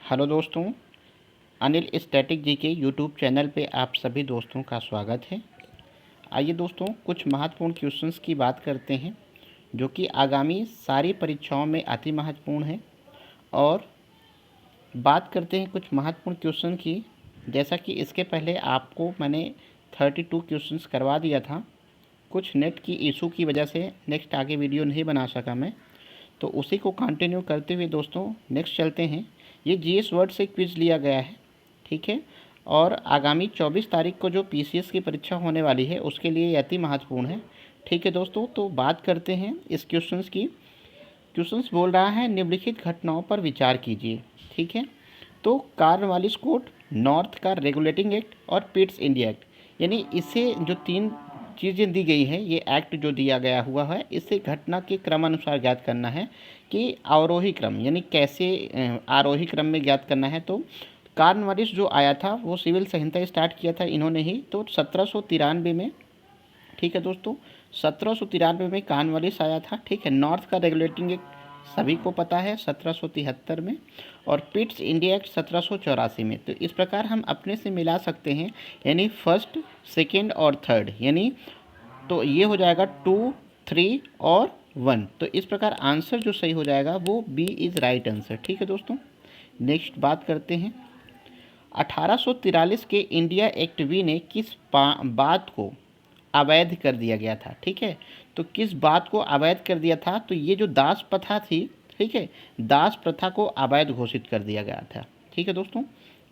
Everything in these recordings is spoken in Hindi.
हेलो दोस्तों, अनिल स्टैटिक जी के यूट्यूब चैनल पे आप सभी दोस्तों का स्वागत है। आइए दोस्तों, कुछ महत्वपूर्ण क्वेश्चंस की बात करते हैं जो कि आगामी सारी परीक्षाओं में अति महत्वपूर्ण है। और बात करते हैं कुछ महत्वपूर्ण क्वेश्चन की। जैसा कि इसके पहले आपको मैंने 32 क्वेश्चंस करवा दिया था, कुछ नेट की इशू की वजह से नेक्स्ट आगे वीडियो नहीं बना सका मैं, तो उसी को कंटिन्यू करते हुए दोस्तों नेक्स्ट चलते हैं। ये जीएस वर्ड से क्विज लिया गया है, ठीक है। और आगामी 24 तारीख को जो पीसीएस की परीक्षा होने वाली है उसके लिए अति महत्वपूर्ण है, ठीक है दोस्तों। तो बात करते हैं इस क्वेश्चंस की। क्वेश्चंस बोल रहा है निम्नलिखित घटनाओं पर विचार कीजिए, ठीक है। तो कार्नवालिस कोड, नॉर्थ का रेगुलेटिंग एक्ट और पिट्स इंडिया एक्ट, यानी इसे जो तीन चीज़ें दी गई हैं, ये एक्ट जो दिया गया हुआ है, इसे घटना के क्रमानुसार ज्ञात करना है कि आरोही क्रम यानी कैसे आरोही क्रम में ज्ञात करना है। तो कार्नवालिस जो आया था वो सिविल संहिता स्टार्ट किया था इन्होंने ही, तो 1793 में, ठीक है दोस्तों। 1793 में कार्नवालिस आया था, ठीक है। नॉर्थ का रेगुलेटिंग एक्ट सभी को पता है 1773 में, और पिट्स इंडिया एक्ट 1784 में। तो इस प्रकार हम अपने से मिला सकते हैं, यानी फर्स्ट, सेकेंड और थर्ड, यानी तो ये हो जाएगा 2, 3 और 1। तो इस प्रकार आंसर जो सही हो जाएगा वो बी इज़ राइट आंसर, ठीक है दोस्तों। नेक्स्ट बात करते हैं 1843 के इंडिया एक्ट बी ने किस बात को अवैध कर दिया गया था, ठीक है। तो किस बात को अवैध कर दिया था? तो ये जो दास प्रथा थी, ठीक है, दास प्रथा को अवैध घोषित कर दिया गया था, ठीक है दोस्तों।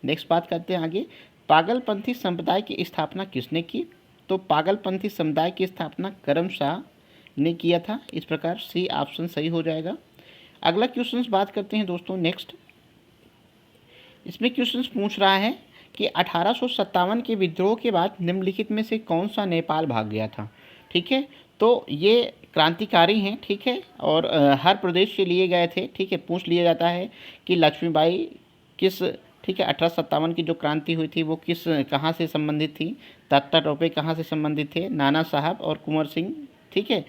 नेक्स्ट बात करते हैं आगे, पागलपंथी संप्रदाय की स्थापना किसने की? तो पागलपंथी समुदाय की स्थापना करमशाह ने किया था। इस प्रकार सी ऑप्शन सही हो जाएगा। अगला क्वेश्चन बात करते हैं दोस्तों नेक्स्ट। इसमें क्वेश्चन पूछ रहा है कि 1857 के विद्रोह के बाद निम्नलिखित में से कौन सा नेपाल भाग गया था, ठीक है। तो ये क्रांतिकारी हैं, ठीक है, और हर प्रदेश से लिए गए थे, ठीक है। पूछ लिया जाता है कि लक्ष्मीबाई किस, ठीक है, 1857 की जो क्रांति हुई थी वो किस, कहाँ से संबंधित थी? तात्या टोपे कहाँ से संबंधित थे? नाना साहब और कुंवर सिंह, ठीक है,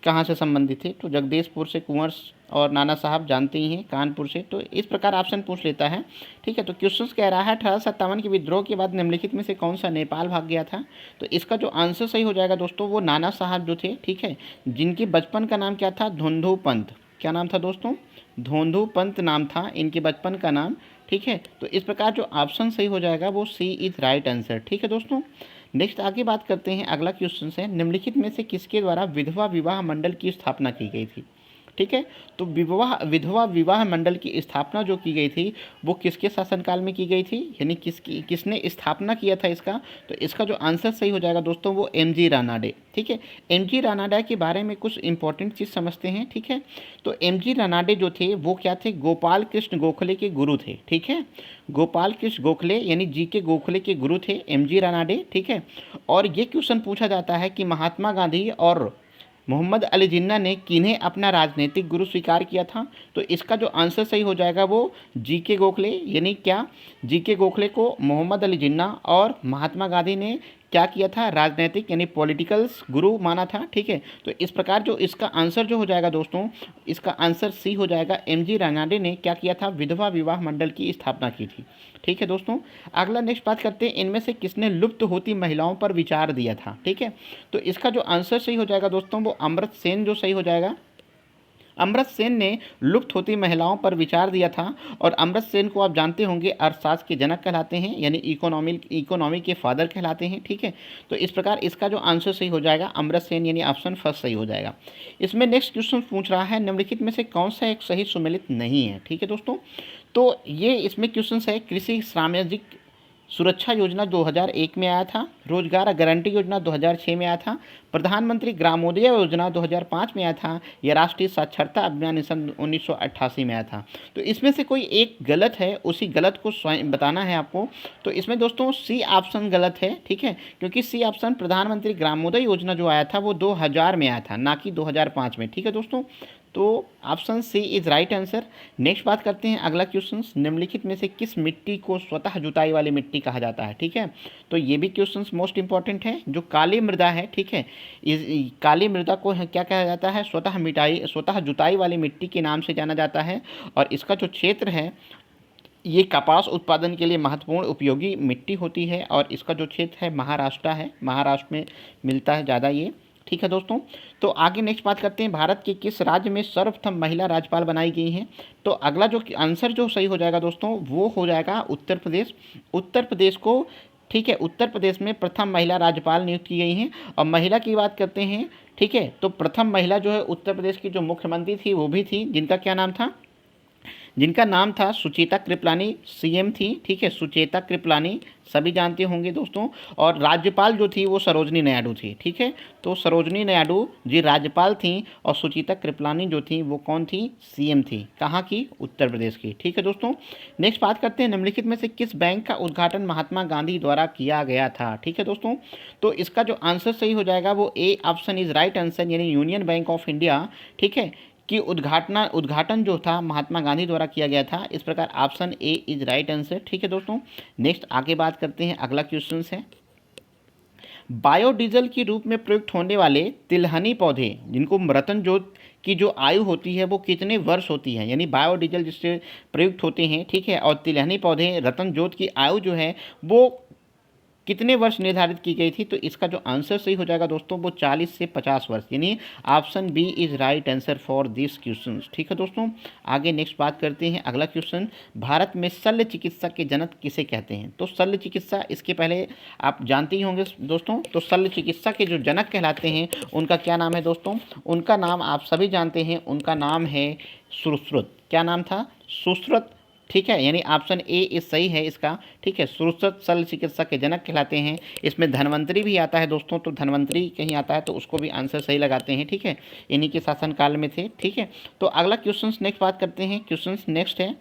कहाँ से संबंधित थे? तो जगदीशपुर से कुंवर और नाना साहब जानते ही हैं, कानपुर से। तो इस प्रकार ऑप्शन पूछ लेता है, ठीक है। तो क्वेश्चन कह रहा है 1857 के विद्रोह के बाद निम्नलिखित में से कौन सा नेपाल भाग गया था? तो इसका जो आंसर सही हो जाएगा दोस्तों वो नाना साहब जो थे, ठीक है, जिनके बचपन का नाम क्या था? धोंधू पंत। क्या नाम था दोस्तों? धोंधू पंत नाम था इनके बचपन का नाम, ठीक है। तो इस प्रकार जो ऑप्शन सही हो जाएगा वो सी इज़ राइट आंसर, ठीक है दोस्तों। नेक्स्ट आगे बात करते हैं, अगला क्वेश्चन है निम्नलिखित में से किसके द्वारा विधवा विवाह मंडल की स्थापना की गई थी, ठीक है। तो विधवा विवाह मंडल की स्थापना जो की गई थी वो किसके शासनकाल में की गई थी, यानी किसने स्थापना किया था इसका? तो इसका जो आंसर सही हो जाएगा दोस्तों वो एमजी रानाडे, ठीक है। एमजी रानाडे के बारे में कुछ इंपॉर्टेंट चीज़ समझते हैं, ठीक है। तो एमजी रानाडे जो थे वो क्या थे? गोपाल कृष्ण गोखले के गुरु थे, ठीक है। गोपाल कृष्ण गोखले यानी जी के गोखले के गुरु थे एमजी रानाडे, ठीक है। और ये क्वेश्चन पूछा जाता है कि महात्मा गांधी और मोहम्मद अली जिन्ना ने किन्हें अपना राजनीतिक गुरु स्वीकार किया था? तो इसका जो आंसर सही हो जाएगा वो जी के गोखले, यानी क्या, जी के गोखले को मोहम्मद अली जिन्ना और महात्मा गांधी ने क्या किया था? राजनीतिक यानी पॉलिटिकल्स गुरु माना था, ठीक है। तो इस प्रकार जो इसका आंसर जो हो जाएगा दोस्तों, इसका आंसर सी हो जाएगा, एमजी रानाडे ने क्या किया था? विधवा विवाह मंडल की स्थापना की थी, ठीक है दोस्तों। अगला नेक्स्ट बात करते हैं, इनमें से किसने लुप्त होती महिलाओं पर विचार दिया था, ठीक है। तो इसका जो आंसर सही हो जाएगा दोस्तों वो अमृत सेन जो सही हो जाएगा। अमृत सेन ने लुप्त होती महिलाओं पर विचार दिया था, और अमृत सेन को आप जानते होंगे अर्थशास्त्र के जनक कहलाते हैं, यानी इकोनॉमी के फादर कहलाते हैं, ठीक है। तो इस प्रकार इसका जो आंसर सही हो जाएगा अमृत सेन, यानी ऑप्शन फर्स्ट सही हो जाएगा। इसमें नेक्स्ट क्वेश्चन पूछ रहा है निम्नलिखित में से कौन सा एक सही सुमेलित नहीं है, ठीक है दोस्तों। तो ये इसमें क्वेश्चन है, कृषि सामाजिक सुरक्षा योजना 2001 में आया था, रोजगार गारंटी योजना 2006 में आया था, प्रधानमंत्री ग्रामोदय योजना 2005 में आया था, या राष्ट्रीय साक्षरता अभियान सन 1988 में आया था। तो इसमें से कोई एक गलत है, उसी गलत को स्वयं बताना है आपको। तो इसमें दोस्तों सी ऑप्शन गलत है, ठीक है, क्योंकि सी ऑप्शन प्रधानमंत्री ग्रामोदय योजना जो आया था वो 2000 में आया था, ना कि 2005 में, ठीक है दोस्तों। तो option C is right answer. Next बात करते हैं, अगला क्वेश्चन, निम्नलिखित में से किस मिट्टी को स्वतः जुताई वाली मिट्टी कहा जाता है, ठीक है। तो ये भी क्वेश्चन मोस्ट इंपॉर्टेंट है। जो काली मृदा है, ठीक है, इस काली मृदा को क्या कहा जाता है? स्वतः जुताई वाली मिट्टी के नाम से जाना जाता है। और इसका जो क्षेत्र है ये कपास उत्पादन के लिए महत्वपूर्ण उपयोगी मिट्टी होती है और इसका जो क्षेत्र है महाराष्ट्र है, महाराष्ट्र में मिलता है ज़्यादा ये। ठीक है दोस्तों, तो आगे नेक्स्ट बात करते हैं, भारत के किस राज्य में सर्वप्रथम महिला राज्यपाल बनाई गई हैं। तो अगला जो आंसर जो सही हो जाएगा दोस्तों वो हो जाएगा उत्तर प्रदेश। उत्तर प्रदेश को, ठीक है, उत्तर प्रदेश में प्रथम महिला राज्यपाल नियुक्त की गई हैं। और महिला की बात करते हैं, ठीक है, तो प्रथम महिला जो है उत्तर प्रदेश की जो मुख्यमंत्री थी वो भी थी, जिनका क्या नाम था, जिनका नाम था सुचेता कृपलानी, सीएम थी। ठीक है, सुचेता कृपलानी सभी जानते होंगे दोस्तों। और राज्यपाल जो थी वो सरोजनी नायडू थी। ठीक है, तो सरोजनी नायडू जी राज्यपाल थी और सुचेता कृपलानी जो थी वो कौन थी, सीएम थी। कहाँ की, उत्तर प्रदेश की। ठीक है दोस्तों, नेक्स्ट बात करते हैं, निम्नलिखित में से किस बैंक का उद्घाटन महात्मा गांधी द्वारा किया गया था। ठीक है दोस्तों, तो इसका जो आंसर सही हो जाएगा वो A option is right answer, यानी यूनियन बैंक ऑफ इंडिया, ठीक है, कि उद्घाटन जो था महात्मा गांधी द्वारा किया गया था। इस प्रकार option A is right answer. ठीक है दोस्तों, नेक्स्ट आगे बात करते हैं, अगला क्वेश्चन है, बायोडीजल के रूप में प्रयुक्त होने वाले तिलहनी पौधे जिनको रतन जोत की जो आयु होती है वो कितने वर्ष होती है, यानी बायोडीजल जिससे प्रयुक्त होते हैं, ठीक है, और तिलहनी पौधे रतन जोत की आयु जो है वो कितने वर्ष निर्धारित की गई थी। तो इसका जो आंसर सही हो जाएगा दोस्तों वो 40 से 50 वर्ष, यानी option B is right answer for this question. ठीक है दोस्तों, आगे नेक्स्ट बात करते हैं, अगला क्वेश्चन, भारत में शल्य चिकित्सा के जनक किसे कहते हैं। तो शल्य चिकित्सा, इसके पहले आप जानते ही होंगे दोस्तों, तो शल्य चिकित्सा के जो जनक कहलाते हैं उनका क्या नाम है दोस्तों, उनका नाम आप सभी जानते हैं, उनका नाम है सुश्रुत। क्या नाम था, सुश्रुत। ठीक है, यानी ऑप्शन ए इस सही है इसका। ठीक है, सुश्रुत शल्य चिकित्सा के जनक कहलाते हैं। इसमें धन्वंतरी भी आता है दोस्तों, तो धन्वंतरी कहीं आता है तो उसको भी आंसर सही लगाते हैं। ठीक है, इन्हीं के शासनकाल में थे। ठीक है, तो अगला क्वेश्चन नेक्स्ट बात करते हैं, क्वेश्चन नेक्स्ट है,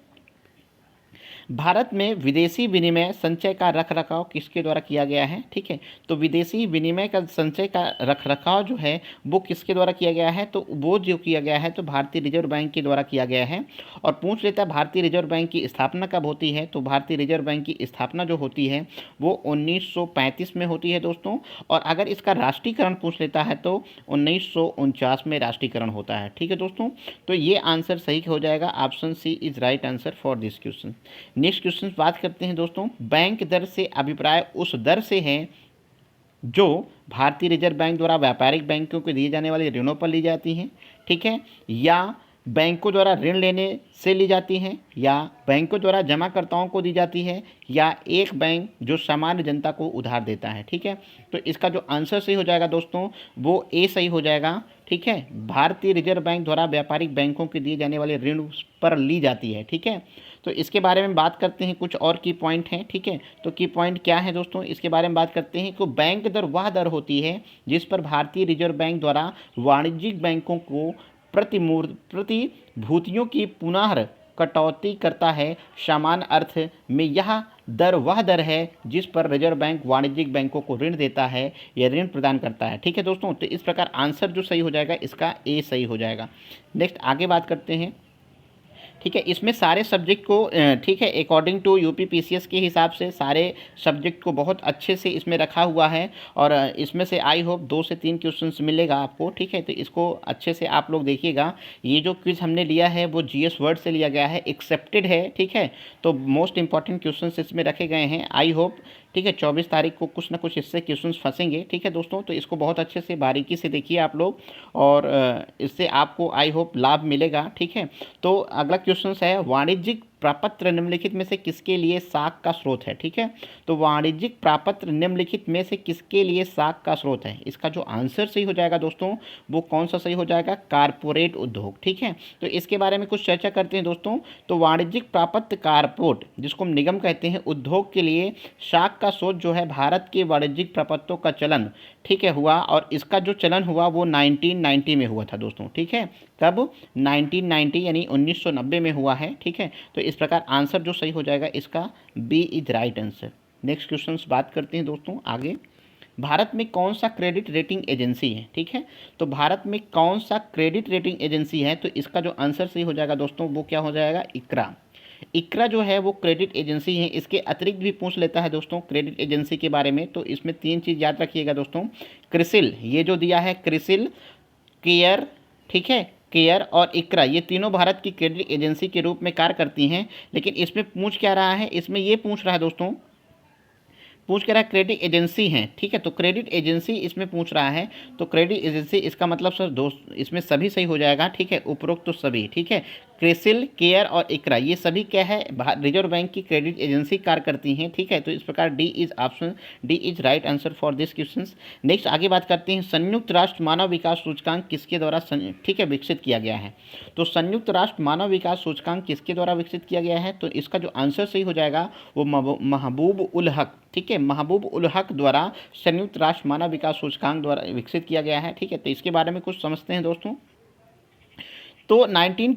भारत में विदेशी विनिमय संचय का रखरखाव किसके द्वारा किया गया है। ठीक है, तो विदेशी विनिमय का संचय का रखरखाव जो है वो किसके द्वारा किया गया है, तो वो जो किया गया है तो भारतीय रिजर्व बैंक के द्वारा किया गया है। और पूछ लेता है भारतीय रिजर्व बैंक की स्थापना कब होती है, तो भारतीय रिजर्व बैंक की स्थापना जो होती है वो 1935 में होती है दोस्तों। और अगर इसका राष्ट्रीयकरण पूछ लेता है तो 1949 में राष्ट्रीयकरण होता है। ठीक है दोस्तों, तो ये आंसर सही हो जाएगा, option C is right answer for this question. Next question बात करते हैं दोस्तों, बैंक दर से अभिप्राय उस दर से है जो भारतीय रिजर्व बैंक द्वारा व्यापारिक बैंकों को दिए जाने वाले ऋणों पर ली जाती हैं। ठीक है, या बैंकों द्वारा ऋण लेने से ली जाती हैं, या बैंकों द्वारा जमाकर्ताओं को दी जाती है, या एक बैंक जो सामान्य जनता को उधार देता है। ठीक है, तो इसका जो आंसर सही हो जाएगा दोस्तों वो ए सही हो जाएगा। ठीक है, भारतीय रिजर्व बैंक द्वारा व्यापारिक बैंकों के दिए जाने वाले ऋण पर ली जाती है। ठीक है, तो इसके बारे में बात करते हैं, कुछ और की पॉइंट हैं। ठीक है, तो की पॉइंट क्या है दोस्तों, इसके बारे में बात करते हैं कि बैंक दर वह दर होती है जिस पर भारतीय रिजर्व बैंक द्वारा वाणिज्यिक बैंकों को प्रतिभूतियों की पुनः कटौती करता है। सामान्य अर्थ में यह दर वह दर है जिस पर रिजर्व बैंक वाणिज्यिक बैंकों को ऋण देता है या ऋण प्रदान करता है। ठीक है दोस्तों, तो इस प्रकार आंसर जो सही हो जाएगा इसका ए सही हो जाएगा। नेक्स्ट आगे बात करते हैं। ठीक है, इसमें सारे सब्जेक्ट को, ठीक है, अकॉर्डिंग टू यूपीपीसीएस के हिसाब से सारे सब्जेक्ट को बहुत अच्छे से इसमें रखा हुआ है। और इसमें से आई होप 2 से 3 क्वेश्चंस मिलेगा आपको। ठीक है, तो इसको अच्छे से आप लोग देखिएगा। ये जो क्विज हमने लिया है वो जीएस वर्ड से लिया गया है, एक्सेप्टेड है। ठीक है, तो मोस्ट इंपॉर्टेंट क्वेश्चंस इसमें रखे गए हैं। आई होप, ठीक है, 24 तारीख को कुछ ना कुछ इससे क्वेश्चंस फंसेंगे। ठीक है दोस्तों, तो इसको बहुत अच्छे से बारीकी से देखिए आप लोग, और इससे आपको आई होप लाभ मिलेगा। ठीक है, तो अगला क्वेश्चन है, वाणिज्यिक प्रापत्र निम्नलिखित में से किसके लिए साख का स्रोत है। ठीक है, तो वाणिज्यिक प्रापत्र निम्नलिखित में से किसके लिए साख का स्रोत है। इसका जो आंसर सही हो जाएगा दोस्तों वो कौन सा सही हो जाएगा, कारपोरेट उद्योग। ठीक है, तो इसके बारे में कुछ चर्चा करते हैं दोस्तों। तो वाणिज्यिक प्रापत्र कारपोरेट जिसको हम निगम कहते हैं, उद्योग के लिए साख का स्रोत जो है भारत के वाणिज्यिक प्रापत्रों का चलन, ठीक है, हुआ। और इसका जो चलन हुआ वो 1990 में हुआ था दोस्तों। ठीक है, कब, 1990 यानी 1990 में हुआ है। ठीक है, तो इस प्रकार आंसर जो सही हो जाएगा इसका B is right answer. Next question बात करते हैं दोस्तों आगे, भारत में कौन सा क्रेडिट रेटिंग एजेंसी है। ठीक है, तो भारत में कौन सा क्रेडिट रेटिंग एजेंसी है, तो इसका जो आंसर सही हो जाएगा दोस्तों वो क्या हो जाएगा, इक्रा। इक्रा जो है वो क्रेडिट एजेंसी है। इसके अतिरिक्त भी पूछ लेता है दोस्तों क्रेडिट एजेंसी के बारे में, तो इसमें 3 चीज़ याद रखिएगा दोस्तों। क्रिसिल, ये जो दिया है क्रिसिल केयर, ठीक है, केयर और इक्रा, ये तीनों भारत की क्रेडिट एजेंसी के रूप में कार्य करती हैं। लेकिन इसमें पूछ क्या रहा है, इसमें ये पूछ रहा है दोस्तों, पूछ क्या रहा है, क्रेडिट एजेंसी हैं, ठीक है। तो क्रेडिट एजेंसी इसमें पूछ रहा है, तो क्रेडिट एजेंसी इसका मतलब सर दोस्त इसमें सभी सही हो जाएगा, ठीक है, उपरोक्त तो सभी, ठीक है। क्रिसिल, केयर और इकरा ये सभी क्या है, रिजर्व बैंक की क्रेडिट एजेंसी कार्य करती हैं, ठीक है। तो इस प्रकार D is option, D is right answer for this question. Next आगे बात करते हैं, संयुक्त राष्ट्र मानव विकास सूचकांक किसके द्वारा ठीक है विकसित किया गया है। तो संयुक्त राष्ट्र मानव विकास सूचकांक किसके द्वारा विकसित किया गया है, तो इसका जो आंसर सही हो जाएगा वो महबूब उल हक, ठीक है, महबूब उल हक द्वारा संयुक्त राष्ट्र मानव विकास सूचकांक द्वारा विकसित किया गया है, ठीक है। तो इसके बारे में कुछ समझते हैं दोस्तों। तो 49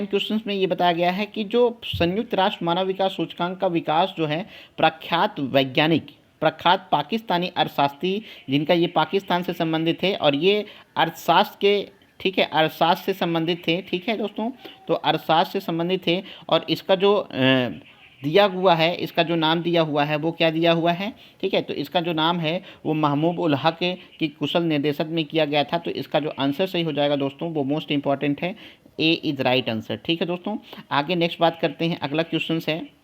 क्वेश्चंस में ये बताया गया है कि जो संयुक्त राष्ट्र मानव विकास सूचकांक का विकास जो है प्रख्यात पाकिस्तानी अर्थशास्त्री, जिनका ये पाकिस्तान से संबंधित है और ये अर्थशास्त्र के, ठीक है, अर्थशास्त्र से संबंधित थे, ठीक है दोस्तों। तो अर्थशास्त्र से संबंधित थे और इसका जो दिया हुआ है, इसका जो नाम दिया हुआ है वो क्या दिया हुआ है, ठीक है। तो इसका जो नाम है वो महबूब उल हक की कुशल निर्देशन में किया गया था। तो इसका जो आंसर सही हो जाएगा दोस्तों वो मोस्ट इंपॉर्टेंट है, ए इज राइट आंसर, ठीक है दोस्तों। आगे नेक्स्ट बात करते हैं, अगला क्वेश्चन है,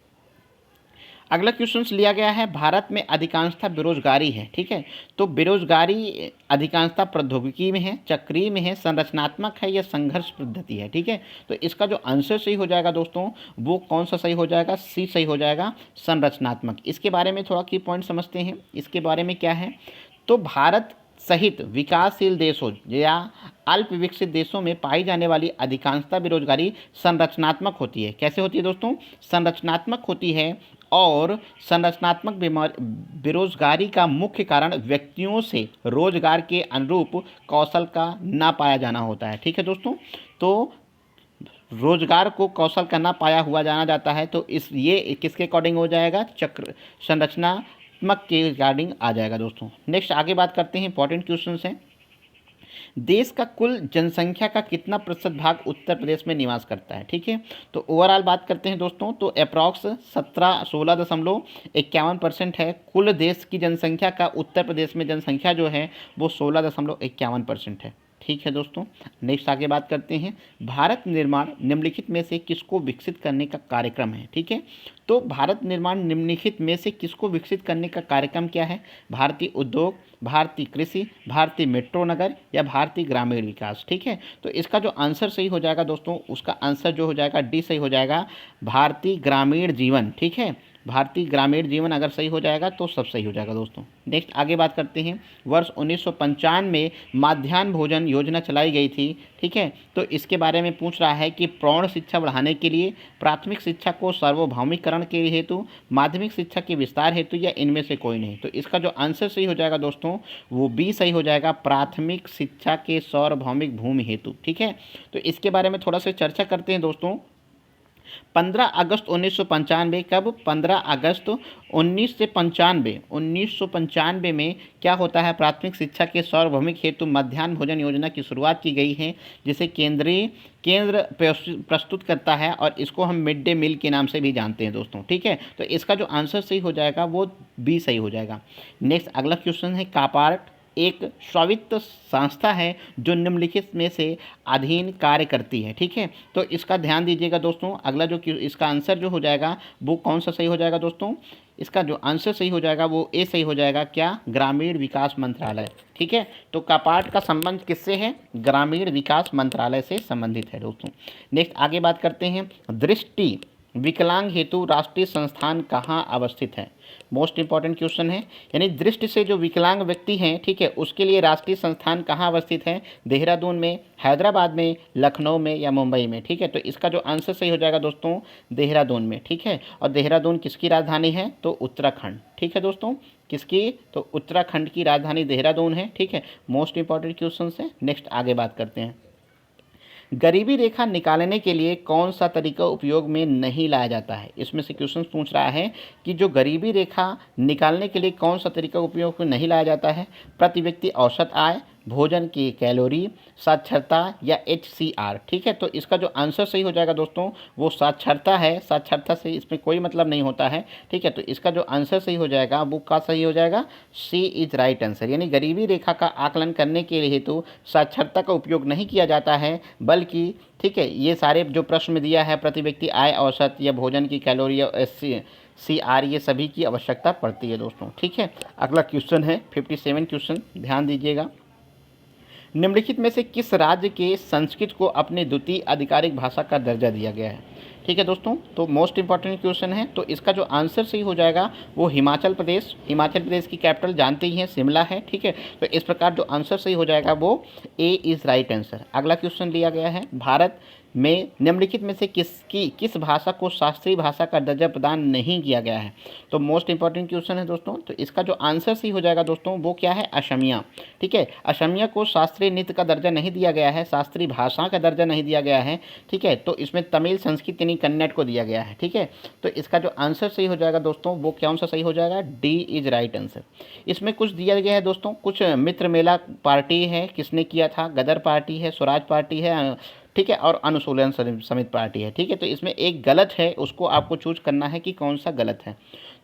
अगला क्वेश्चन लिया गया है, भारत में अधिकांशतः बेरोजगारी है, ठीक है। तो बेरोजगारी अधिकांशतः प्रौद्योगिकी में है, चक्रीय में है, संरचनात्मक है या संघर्ष पद्धति है, ठीक है। तो इसका जो आंसर सही हो जाएगा दोस्तों वो कौन सा सही हो जाएगा, सी सही हो जाएगा, संरचनात्मक। इसके बारे में थोड़ा की पॉइंट समझते हैं, इसके बारे में क्या है। तो भारत सहित विकासशील देशों या अल्प विकसित देशों में पाई जाने वाली अधिकांशतः बेरोजगारी संरचनात्मक होती है। कैसे होती है दोस्तों, संरचनात्मक होती है और संरचनात्मक बेरोजगारी का मुख्य कारण व्यक्तियों से रोजगार के अनुरूप कौशल का ना पाया जाना होता है, ठीक है दोस्तों। तो रोजगार को कौशल का ना पाया हुआ जाना जाता है। तो इस ये किसके अकॉर्डिंग हो जाएगा, चक्र संरचनात्मक के रिगार्डिंग आ जाएगा दोस्तों। नेक्स्ट आगे बात करते हैं, इंपॉर्टेंट क्वेश्चन है, देश का कुल जनसंख्या का कितना प्रतिशत भाग उत्तर प्रदेश में निवास करता है, ठीक है। तो ओवरऑल बात करते हैं दोस्तों, तो अप्रॉक्स 16.51% है कुल देश की जनसंख्या का। उत्तर प्रदेश में जनसंख्या जो है वो 16.51% है, ठीक है दोस्तों। नेक्स्ट आगे बात करते हैं, भारत निर्माण निम्नलिखित में से किसको विकसित करने का कार्यक्रम है, ठीक है। तो भारत निर्माण निम्नलिखित में से किसको विकसित करने का कार्यक्रम क्या है, भारतीय उद्योग, भारतीय कृषि, भारतीय मेट्रो नगर या भारतीय ग्रामीण विकास, ठीक है। तो इसका जो आंसर सही हो जाएगा दोस्तों, उसका आंसर जो हो जाएगा डी सही हो जाएगा, भारतीय ग्रामीण जीवन, ठीक है। भारतीय ग्रामीण जीवन अगर सही हो जाएगा तो सब सही हो जाएगा दोस्तों। नेक्स्ट आगे बात करते हैं, वर्ष 1995 में माध्याह्न भोजन योजना चलाई गई थी, ठीक है। तो इसके बारे में पूछ रहा है कि प्रौढ़ शिक्षा बढ़ाने के लिए, प्राथमिक शिक्षा को सार्वभौमिकरण के हेतु, माध्यमिक शिक्षा के विस्तार हेतु या इनमें से कोई नहीं। तो इसका जो आंसर सही हो जाएगा दोस्तों वो बी सही हो जाएगा, प्राथमिक शिक्षा के सार्वभौमिक भूमि हेतु, ठीक है। तो इसके बारे में थोड़ा सा चर्चा करते हैं दोस्तों। 15 अगस्त 1995, कब, 15 अगस्त 1995 में क्या होता है, प्राथमिक शिक्षा के सार्वभौमिक हेतु मध्याह्न भोजन योजना की शुरुआत की गई है, जिसे केंद्र प्रस्तुत करता है और इसको हम मिड डे मील के नाम से भी जानते हैं दोस्तों, ठीक है। तो इसका जो आंसर सही हो जाएगा वो बी सही हो जाएगा। नेक्स्ट अगला क्वेश्चन है, कापार्ट एक स्वायत्त संस्था है जो निम्नलिखित में से अधीन कार्य करती है, ठीक है। तो इसका ध्यान दीजिएगा दोस्तों, अगला जो इसका आंसर जो हो जाएगा वो कौन सा सही हो जाएगा दोस्तों, इसका जो आंसर सही हो जाएगा वो ए सही हो जाएगा, क्या, ग्रामीण विकास मंत्रालय, ठीक है। तो कापार्ट का संबंध किससे है, ग्रामीण विकास मंत्रालय से संबंधित है दोस्तों। नेक्स्ट आगे बात करते हैं, दृष्टि विकलांग हेतु राष्ट्रीय संस्थान कहाँ अवस्थित है, मोस्ट इंपॉर्टेंट क्वेश्चन है। यानी दृष्टि से जो विकलांग व्यक्ति हैं, ठीक है, उसके लिए राष्ट्रीय संस्थान कहाँ अवस्थित है, देहरादून में, हैदराबाद में, लखनऊ में या मुंबई में, ठीक है। तो इसका जो आंसर सही हो जाएगा दोस्तों देहरादून में, ठीक है। और देहरादून किसकी राजधानी है, तो उत्तराखंड, ठीक है दोस्तों, किसकी, तो उत्तराखंड की राजधानी देहरादून है, ठीक है। मोस्ट इंपॉर्टेंट क्वेश्चन है। नेक्स्ट आगे बात करते हैं, गरीबी रेखा निकालने के लिए कौन सा तरीका उपयोग में नहीं लाया जाता है। इसमें से क्वेश्चन पूछ रहा है कि जो गरीबी रेखा निकालने के लिए कौन सा तरीका उपयोग में नहीं लाया जाता है, प्रति व्यक्ति औसत आय, भोजन की कैलोरी, साक्षरता या HCR। ठीक है, तो इसका जो आंसर सही हो जाएगा दोस्तों वो साक्षरता है। साक्षरता से इसमें कोई मतलब नहीं होता है। ठीक है, तो इसका जो आंसर सही हो जाएगा वो का सही हो जाएगा, सी इज राइट आंसर। यानी गरीबी रेखा का आकलन करने के लिए हेतु साक्षरता का उपयोग नहीं किया जाता है, बल्कि ठीक है ये सारे जो प्रश्न दिया है प्रति व्यक्ति आय औसत या भोजन की कैलोरी या CR ये सभी की आवश्यकता पड़ती है दोस्तों। ठीक है, अगला क्वेश्चन है 57 क्वेश्चन, ध्यान दीजिएगा। निम्नलिखित में से किस राज्य के संस्कृत को अपनी द्वितीय आधिकारिक भाषा का दर्जा दिया गया है? ठीक है दोस्तों, तो मोस्ट इंपॉर्टेंट क्वेश्चन है। तो इसका जो आंसर सही हो जाएगा वो हिमाचल प्रदेश। हिमाचल प्रदेश की कैपिटल जानते ही हैं, शिमला है। ठीक है, तो इस प्रकार जो आंसर सही हो जाएगा वो ए इज़ राइट आंसर। अगला क्वेश्चन लिया गया है, भारत में निम्नलिखित में से किस भाषा को शास्त्रीय भाषा का दर्जा प्रदान नहीं किया गया है? तो मोस्ट इंपॉर्टेंट क्वेश्चन है दोस्तों। तो इसका जो आंसर सही हो जाएगा दोस्तों वो क्या है, असमिया। ठीक है, असमिया को शास्त्रीय नृत्य का दर्जा नहीं दिया गया है, शास्त्रीय भाषा का दर्जा नहीं दिया गया है। ठीक है, तो इसमें तमिल, संस्कृत यानी कन्नड़ को दिया गया है। ठीक है, तो इसका जो आंसर सही हो जाएगा दोस्तों वो कौन सा सही हो जाएगा, डी इज राइट आंसर। इसमें कुछ दिया गया है दोस्तों, कुछ मित्र मेला पार्टी है, किसने किया था, गदर पार्टी है, स्वराज पार्टी है, ठीक है, और अनुशूलन समिति पार्टी है। ठीक है, तो इसमें एक गलत है, उसको आपको चूज करना है कि कौन सा गलत है।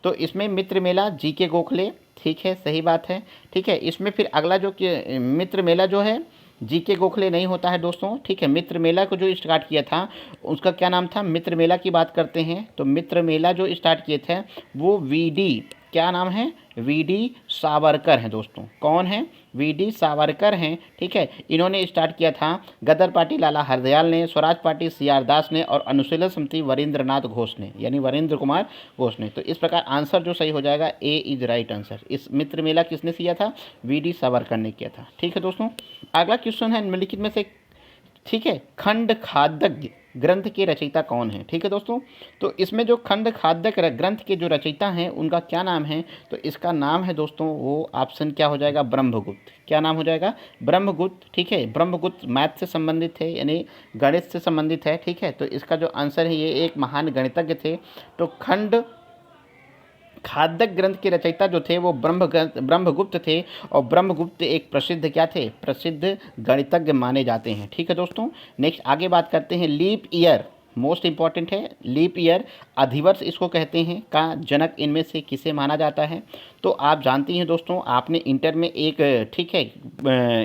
तो इसमें मित्र मेला GK गोखले, ठीक है, सही बात है। ठीक है, इसमें फिर अगला जो कि मित्र मेला जो है GK गोखले नहीं होता है दोस्तों। ठीक है, मित्र मेला को जो स्टार्ट किया था उसका क्या नाम था, मित्र मेला की बात करते हैं तो मित्र मेला जो स्टार्ट किए थे वो VD, क्या नाम है, VD सावरकर हैं दोस्तों। कौन है, VD सावरकर हैं। ठीक है, इन्होंने स्टार्ट किया था। गदर पार्टी लाला हरदयाल ने, स्वराज पार्टी CR दास ने, और अनुशीलन समिति वरिंद्र नाथ घोष ने, यानी वरिंद्र कुमार घोष ने। तो इस प्रकार आंसर जो सही हो जाएगा ए इज राइट आंसर। इस मित्र मेला किसने किया था, VD सावरकर ने किया था। ठीक है दोस्तों, अगला क्वेश्चन है निम्नलिखित में से, ठीक है, खंड खाद्य ग्रंथ के रचयिता कौन है? ठीक है दोस्तों, तो इसमें जो खंड खाद्य ग्रंथ के जो रचयिता हैं उनका क्या नाम है? तो इसका नाम है दोस्तों वो ऑप्शन क्या हो जाएगा, ब्रह्मगुप्त। क्या नाम हो जाएगा, ब्रह्मगुप्त। ठीक है, ब्रह्मगुप्त मैथ से संबंधित है, यानी गणित से संबंधित है। ठीक है, तो इसका जो आंसर है, ये एक महान गणितज्ञ थे। तो खंड खाद्य ग्रंथ के रचयिता जो थे वो ब्रह्मगुप्त थे, और ब्रह्मगुप्त एक प्रसिद्ध क्या थे, प्रसिद्ध गणितज्ञ माने जाते हैं। ठीक है दोस्तों, नेक्स्ट आगे बात करते हैं, लीप ईयर मोस्ट इंपॉर्टेंट है। लीप ईयर अधिवर्ष इसको कहते हैं का जनक इनमें से किसे माना जाता है? तो आप जानती हैं दोस्तों, आपने इंटर में एक ठीक है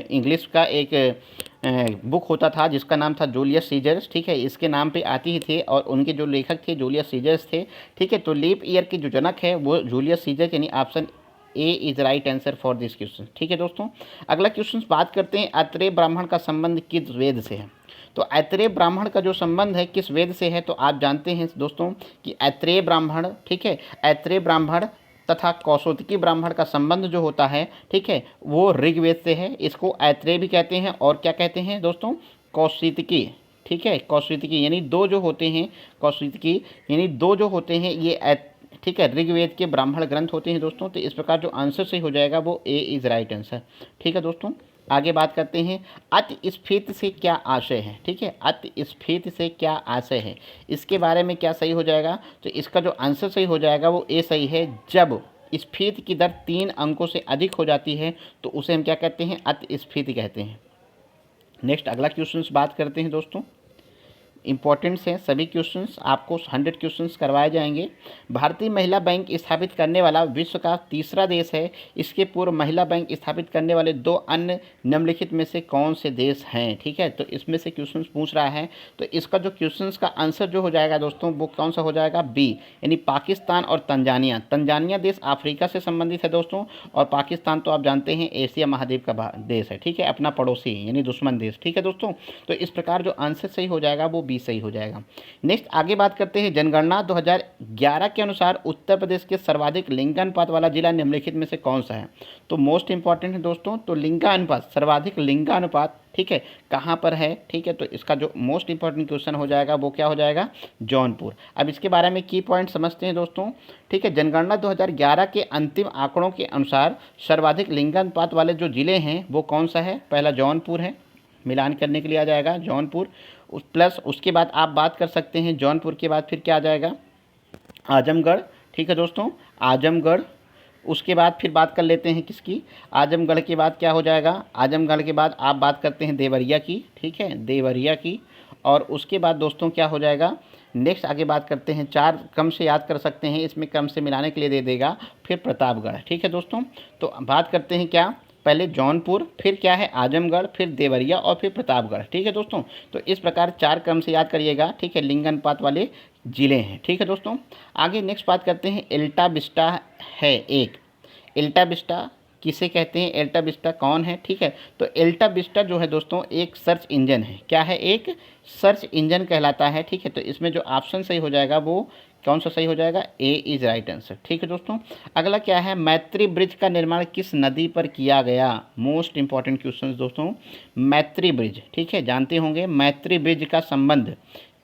इंग्लिश का एक बुक होता था जिसका नाम था जूलियस सीजर्स। ठीक है, इसके नाम पे आती ही थे, और उनके जो लेखक थे जूलियस सीजर्स थे। ठीक है, तो लीप ईयर के जो जनक है वो जूलियस सीजर्स, यानी option A is right answer for this question. ठीक है दोस्तों, अगला क्वेश्चन बात करते हैं, अत्रेय ब्राह्मण का संबंध किस वेद से है? तो अत्रेय ब्राह्मण का जो संबंध है किस वेद से है? तो आप जानते हैं दोस्तों कि अत्रेय ब्राह्मण, ठीक है, अत्रेय ब्राह्मण तथा कौशिकी ब्राह्मण का संबंध जो होता है, ठीक है, वो ऋग्वेद से है। इसको अत्रेय भी कहते हैं, और क्या कहते हैं दोस्तों, कौशिकी। ठीक है, कौशिकी यानी दो जो होते हैं, कौशिकी यानी दो जो होते हैं ये ठीक है ऋग्वेद के ब्राह्मण ग्रंथ होते हैं दोस्तों। तो इस प्रकार जो आंसर सही हो जाएगा वो ए इज राइट आंसर। ठीक है दोस्तों, आगे बात करते हैं, अति स्फीत से क्या आशय है? ठीक है, अति स्फीत से क्या आशय है, इसके बारे में क्या सही हो जाएगा? तो इसका जो आंसर सही हो जाएगा वो ए सही है। जब स्फीत की दर 3 अंकों से अधिक हो जाती है तो उसे हम क्या कहते हैं, अति स्फीत कहते हैं। नेक्स्ट अगला क्वेश्चन बात करते हैं दोस्तों, इंपॉर्टेंट्स हैं सभी क्वेश्चंस, आपको 100 क्वेश्चंस करवाए जाएंगे। भारतीय महिला बैंक स्थापित करने वाला विश्व का तीसरा देश है। इसके पूर्व महिला बैंक स्थापित करने वाले 2 अन्य निम्नलिखित में से कौन से देश हैं? ठीक है, तो इसमें से क्वेश्चंस पूछ रहा है। तो इसका जो क्वेश्चंस का आंसर जो हो जाएगा दोस्तों वो कौन सा हो जाएगा, बी, यानी पाकिस्तान और तंजानिया। तंजानिया देश अफ्रीका से संबंधित है दोस्तों, और पाकिस्तान तो आप जानते हैं एशिया महाद्वीप का देश है। ठीक है, अपना पड़ोसी यानी दुश्मन देश। ठीक है दोस्तों, तो इस प्रकार जो आंसर सही हो जाएगा वो बी सही हो जाएगा। नेक्स्ट आगे बात करते हैं, जनगणना 2011 के अनुसार उत्तर प्रदेश के सर्वाधिक लिंगानुपात वाला जिला निम्नलिखित में से कौन सा है? तो मोस्ट इंपॉर्टेंट है दोस्तों, तो लिंगानुपात, सर्वाधिक लिंगानुपात, ठीक है, कहाँ पर है? ठीक है, तो इसका जो मोस्ट इंपॉर्टेंट क्वेश्चन हो जाएगा वो क्या हो जाएगा, जौनपुर। अब इसके बारे में की पॉइंट समझते हैं दोस्तों। ठीक है, जनगणना 2011 के अंतिम आंकड़ों के अनुसार सर्वाधिक लिंगानुपात वाले जो जिले हैं वो कौन सा है? पहला जौनपुर है, मिलान करने के लिए आ जाएगा जौनपुर, प्लस उसके बाद आप बात कर सकते हैं जौनपुर के बाद फिर क्या आ जाएगा, आजमगढ़। ठीक है दोस्तों, आजमगढ़, उसके बाद फिर बात कर लेते हैं किसकी, आजमगढ़ के बाद क्या हो जाएगा, आजमगढ़ के बाद आप बात करते हैं देवरिया की, ठीक है, देवरिया की। और उसके बाद दोस्तों क्या हो जाएगा, नेक्स्ट आगे बात करते हैं, 4 क्रम से याद कर सकते हैं, इसमें क्रम से मिलाने के लिए दे देगा, फिर प्रतापगढ़, ठीक है दोस्तों। तो बात करते हैं क्या, पहले जौनपुर, फिर क्या है आजमगढ़, फिर देवरिया और फिर प्रतापगढ़, ठीक है दोस्तों। तो इस प्रकार 4 क्रम से याद करिएगा, ठीक है, लिंग अनुपात वाले ज़िले हैं, ठीक है दोस्तों। आगे नेक्स्ट बात करते हैं, एल्टा विस्टा है एक, एल्टा विस्टा किसे कहते हैं, एल्टा विस्टा कौन है, ठीक है। तो एल्टा विस्टा जो है दोस्तों एक सर्च इंजन है, क्या है, एक सर्च इंजन कहलाता है, ठीक है। तो इसमें जो ऑप्शन सही हो जाएगा वो कौन सा सही हो जाएगा, ए इज़ राइट आंसर, ठीक है दोस्तों। अगला क्या है, मैत्री ब्रिज का निर्माण किस नदी पर किया गया, मोस्ट इंपॉर्टेंट क्वेश्चन दोस्तों, मैत्री ब्रिज, ठीक है, जानते होंगे मैत्री ब्रिज का संबंध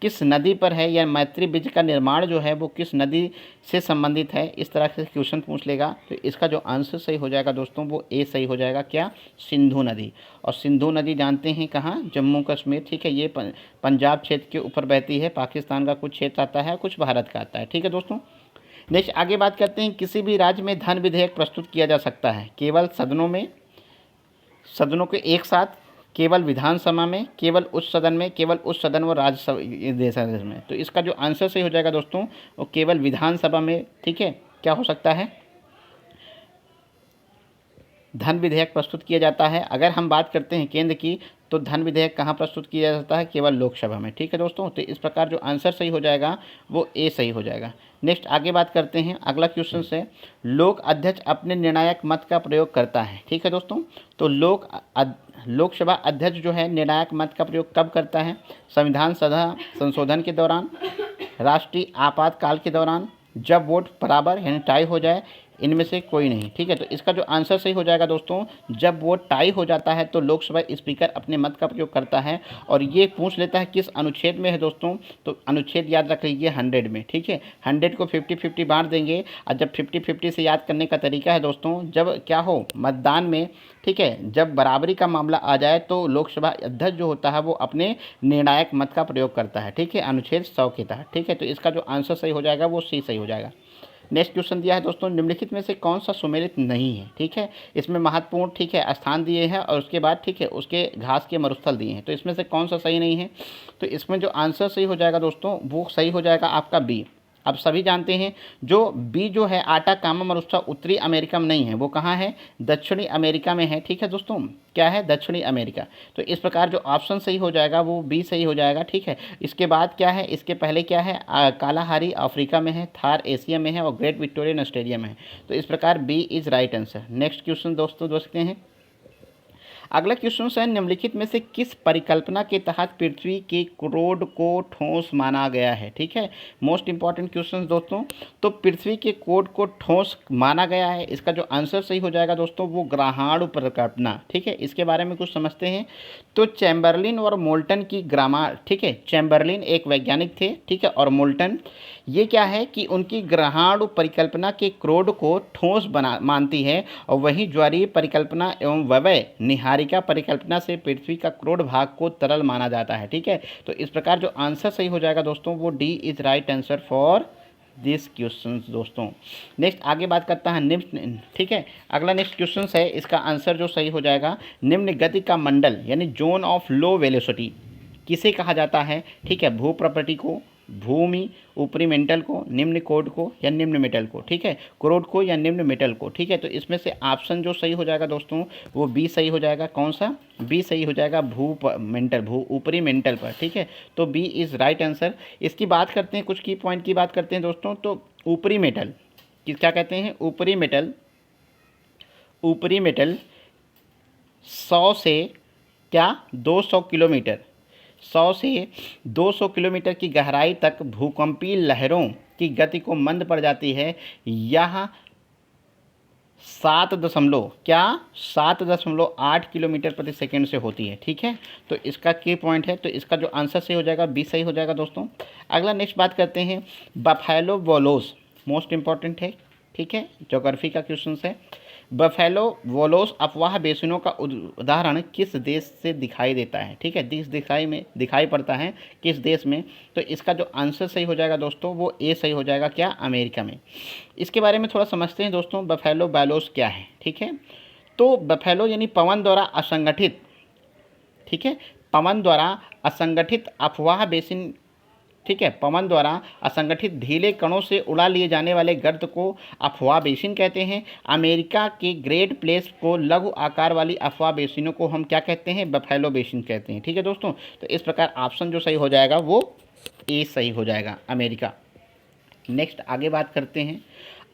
किस नदी पर है, या मैत्री ब्रिज का निर्माण जो है वो किस नदी से संबंधित है, इस तरह से क्वेश्चन पूछ लेगा। तो इसका जो आंसर सही हो जाएगा दोस्तों वो ए सही हो जाएगा, क्या, सिंधु नदी। और सिंधु नदी जानते हैं कहाँ, जम्मू कश्मीर, ठीक है, ये पंजाब क्षेत्र के ऊपर बहती है, पाकिस्तान का कुछ क्षेत्र आता है, कुछ भारत का आता है, ठीक है दोस्तों। नेक्स्ट आगे बात करते हैं, किसी भी राज्य में धन विधेयक प्रस्तुत किया जा सकता है केवल सदनों में, सदनों के एक साथ, केवल विधानसभा में, केवल उच्च सदन में, केवल उच्च सदन व राज्यसभा में। तो इसका जो आंसर सही हो जाएगा दोस्तों वो केवल विधानसभा में, ठीक है, क्या हो सकता है, धन विधेयक प्रस्तुत किया जाता है। अगर हम बात करते हैं केंद्र की, तो धन विधेयक कहाँ प्रस्तुत किया जाता है, केवल लोकसभा में, ठीक है दोस्तों। तो इस प्रकार जो आंसर सही हो जाएगा वो ए सही हो जाएगा। नेक्स्ट आगे बात करते हैं, अगला क्वेश्चन से, लोक अध्यक्ष अपने निर्णायक मत का प्रयोग करता है, ठीक है दोस्तों। तो लोकसभा अध्यक्ष जो है निर्णायक मत का प्रयोग कब करता है, संविधान सभा संशोधन के दौरान, राष्ट्रीय आपातकाल के दौरान, जब वोट बराबर यानी टाई हो जाए, इनमें से कोई नहीं, ठीक है। तो इसका जो आंसर सही हो जाएगा दोस्तों, जब वो टाई हो जाता है तो लोकसभा स्पीकर अपने मत का प्रयोग करता है। और ये पूछ लेता है किस अनुच्छेद में है दोस्तों, तो अनुच्छेद याद रख लीजिए 100 में, ठीक है। 100 को 50-50 बांट देंगे, और जब 50-50 से याद करने का तरीका है दोस्तों, जब क्या हो मतदान में, ठीक है, जब बराबरी का मामला आ जाए तो लोकसभा अध्यक्ष जो होता है वो अपने निर्णायक मत का प्रयोग करता है, ठीक है, अनुच्छेद 100 के तहत, ठीक है। तो इसका जो आंसर सही हो जाएगा वो सी सही हो जाएगा। नेक्स्ट क्वेश्चन दिया है दोस्तों, निम्नलिखित में से कौन सा सुमेलित नहीं है, ठीक है। इसमें महत्वपूर्ण, ठीक है, स्थान दिए हैं और उसके बाद, ठीक है, उसके घास के मरुस्थल दिए हैं। तो इसमें से कौन सा सही नहीं है, तो इसमें जो आंसर सही हो जाएगा दोस्तों वो सही हो जाएगा आपका बी। अब सभी जानते हैं जो बी जो है आटाकामा मरुस्थल उत्तरी अमेरिका में नहीं है, वो कहाँ है, दक्षिणी अमेरिका में है, ठीक है दोस्तों, क्या है, दक्षिणी अमेरिका। तो इस प्रकार जो ऑप्शन सही हो जाएगा वो बी सही हो जाएगा, ठीक है। इसके बाद क्या है, इसके पहले क्या है, कालाहारी अफ्रीका में है, थार एशिया में है और ग्रेट विक्टोरियन ऑस्ट्रेलिया में है। तो इस प्रकार B is right answer. Next question दोस्तों देखते हैं, अगला क्वेश्चन है, निम्नलिखित में से किस परिकल्पना के तहत पृथ्वी के कोड को ठोस माना गया है, ठीक है, मोस्ट इंपॉर्टेंट क्वेश्चन दोस्तों। तो पृथ्वी के कोड को ठोस माना गया है, इसका जो आंसर सही हो जाएगा दोस्तों वो ग्रहाणु परिकल्पना, ठीक है। इसके बारे में कुछ समझते हैं। तो चैम्बरलिन और मोल्टन की ग्रामर, ठीक है, चैम्बरलिन एक वैज्ञानिक थे, ठीक है, और मोल्टन ये क्या है कि उनकी ग्रहाणु परिकल्पना के क्रोड को ठोस बना मानती है, और वहीं ज्वारीय परिकल्पना एवं ववय निहारिका परिकल्पना से पृथ्वी का क्रोड भाग को तरल माना जाता है, ठीक है। तो इस प्रकार जो आंसर सही हो जाएगा दोस्तों वो D is right answer for this question दोस्तों। नेक्स्ट आगे बात करता है निम्न, ठीक है, अगला नेक्स्ट क्वेश्चन है, इसका आंसर जो सही हो जाएगा, निम्न गति का मंडल यानी जोन ऑफ लो वेलोसिटी किसे कहा जाता है, ठीक है, भू प्रॉपर्टी को, भूमि ऊपरी मेंटल को, निम्न कोड को या निम्न मेटल को, ठीक है, क्रोड को या निम्न मेटल को, ठीक है। तो इसमें से ऑप्शन जो सही हो जाएगा दोस्तों वो बी सही हो जाएगा, कौन सा, बी सही हो जाएगा, भू ऊपरी मेंटल पर, ठीक है। तो बी इज़ राइट आंसर। इसकी बात करते हैं, कुछ की पॉइंट की बात करते हैं दोस्तों। तो ऊपरी मेटल क्या कहते हैं, ऊपरी मेटल 100 से क्या 200 किलोमीटर, 100 से 200 किलोमीटर की गहराई तक भूकंपीय लहरों की गति को मंद पड़ जाती है। यह 7.8 किलोमीटर प्रति सेकंड से होती है, ठीक है। तो इसका की पॉइंट है, तो इसका जो आंसर सही हो जाएगा बी सही हो जाएगा दोस्तों। अगला नेक्स्ट बात करते हैं, बफेलो वॉलोस मोस्ट इंपॉर्टेंट है, ठीक है, ज्योग्राफी का क्वेश्चन है। बफेलो वोलोस अफवाह बेसिनों का उदाहरण किस देश से दिखाई देता है, ठीक है, दिखाई पड़ता है किस देश में। तो इसका जो आंसर सही हो जाएगा दोस्तों वो ए सही हो जाएगा, क्या, अमेरिका में। इसके बारे में थोड़ा समझते हैं दोस्तों, बफेलो बैलोस क्या है, ठीक है। तो बफेलो यानी पवन द्वारा असंगठित, ठीक है, पवन द्वारा असंगठित अफवाह बेसिन, ठीक है, पवन द्वारा असंगठित ढीले कणों से उड़ा लिए जाने वाले गर्त को अफवाह बेसिन कहते हैं। अमेरिका के ग्रेट प्लेस को लघु आकार वाली अफवाह बेसिनों को हम क्या कहते हैं, बफेलो बेसिन कहते हैं, ठीक है दोस्तों। तो इस प्रकार ऑप्शन जो सही हो जाएगा वो ए सही हो जाएगा, अमेरिका। नेक्स्ट आगे बात करते हैं,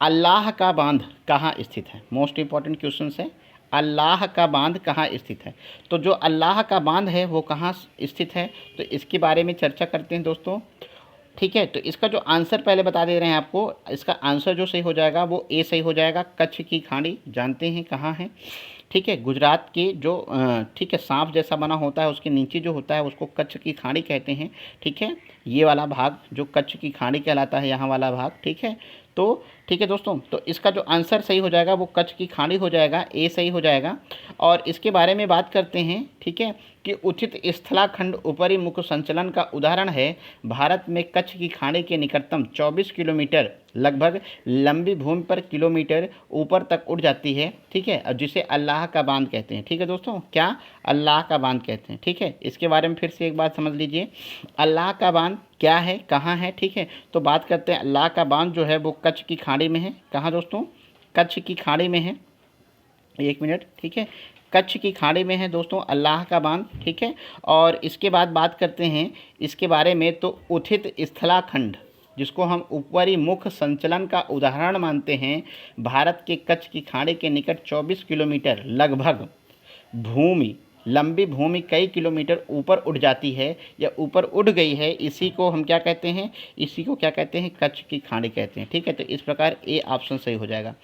अल्लाह का बांध कहाँ स्थित है। मोस्ट इंपॉर्टेंट क्वेश्चन है, अल्लाह का बांध कहाँ स्थित है। तो जो अल्लाह का बांध है वो कहाँ स्थित है, तो इसके बारे में चर्चा करते हैं दोस्तों, ठीक है। तो इसका जो आंसर पहले बता दे रहे हैं आपको, इसका आंसर जो सही हो जाएगा वो ए सही हो जाएगा। कच्छ की खाड़ी जानते हैं कहाँ है, ठीक है, गुजरात के जो ठीक है सांप जैसा बना होता है उसके नीचे जो होता है उसको कच्छ की खाड़ी कहते हैं, ठीक है। ये वाला भाग जो कच्छ की खाड़ी कहलाता है, यहाँ वाला भाग, ठीक है। तो ठीक है दोस्तों, तो इसका जो आंसर सही हो जाएगा वो कच्छ की खाड़ी हो जाएगा, ए सही हो जाएगा। और इसके बारे में बात करते हैं, ठीक है, कि उचित स्थलाखंड ऊपरी मुख संचलन का उदाहरण है। भारत में कच्छ की खाड़ी के निकटतम 24 किलोमीटर लगभग लंबी भूमि पर किलोमीटर ऊपर तक उड़ जाती है, ठीक है, और जिसे अल्लाह का बांध कहते हैं, ठीक है दोस्तों, क्या, अल्लाह का बांध कहते हैं, ठीक है। इसके बारे में फिर से एक बात समझ लीजिए, अल्लाह का बांध क्या है, कहाँ है, ठीक है। तो बात करते हैं, अल्लाह का बांध जो है वो कच्छ की खाड़ी में है। कहाँ दोस्तों, कच्छ की खाड़ी में है, एक मिनट, ठीक है, कच्छ की खाड़ी में है दोस्तों अल्लाह का बांध, ठीक है। और इसके बाद बात करते हैं इसके बारे में, तो उथित स्थलाखंड जिसको हम ऊपरी मुख संचलन का उदाहरण मानते हैं, भारत के कच्छ की खाड़ी के निकट 24 किलोमीटर लगभग भूमि, लंबी भूमि कई किलोमीटर ऊपर उड़ जाती है या ऊपर उड़ गई है, इसी को हम क्या कहते हैं, इसी को क्या कहते हैं, कच्छ की खाड़ी कहते हैं, ठीक है। तो इस प्रकार ए ऑप्शन सही हो जाएगा।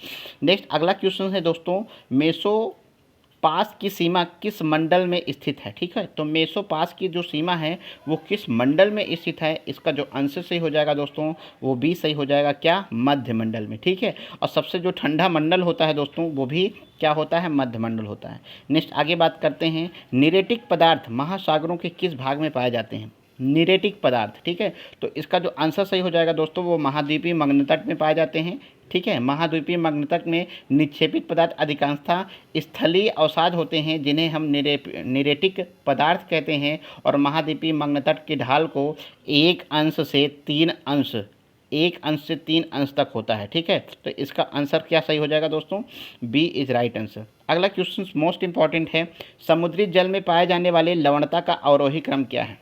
नेक्स्ट अगला क्वेश्चन है दोस्तों, मेसोपास की सीमा किस मंडल में स्थित है, ठीक है। तो मेसोपास की जो सीमा है वो किस मंडल में स्थित है, इसका जो आंसर सही हो जाएगा दोस्तों वो बी सही हो जाएगा, क्या, मध्य मंडल में, ठीक है। और सबसे जो ठंडा मंडल होता है दोस्तों वो भी क्या होता है, मध्य मंडल होता है। नेक्स्ट आगे बात करते हैं, निरेटिक पदार्थ महासागरों के किस भाग में पाए जाते हैं। निरेटिक पदार्थ, ठीक है, तो इसका जो आंसर सही हो जाएगा दोस्तों वो महाद्वीपीय मग्नतट में पाए जाते हैं, ठीक है। महाद्वीपीय मग्नतट में निक्षेपित पदार्थ अधिकांशतः स्थलीय अवसाद होते हैं जिन्हें हम निरेटिक पदार्थ कहते हैं। और महाद्वीपीय मग्नतट की ढाल को 1 अंश से 3 अंश, 1 अंश से 3 अंश तक होता है, ठीक है। तो इसका आंसर क्या सही हो जाएगा दोस्तों, बी इज राइट आंसर। अगला क्वेश्चन मोस्ट इंपॉर्टेंट है, समुद्री जल में पाए जाने वाले लवणता का अवरोही क्रम क्या है,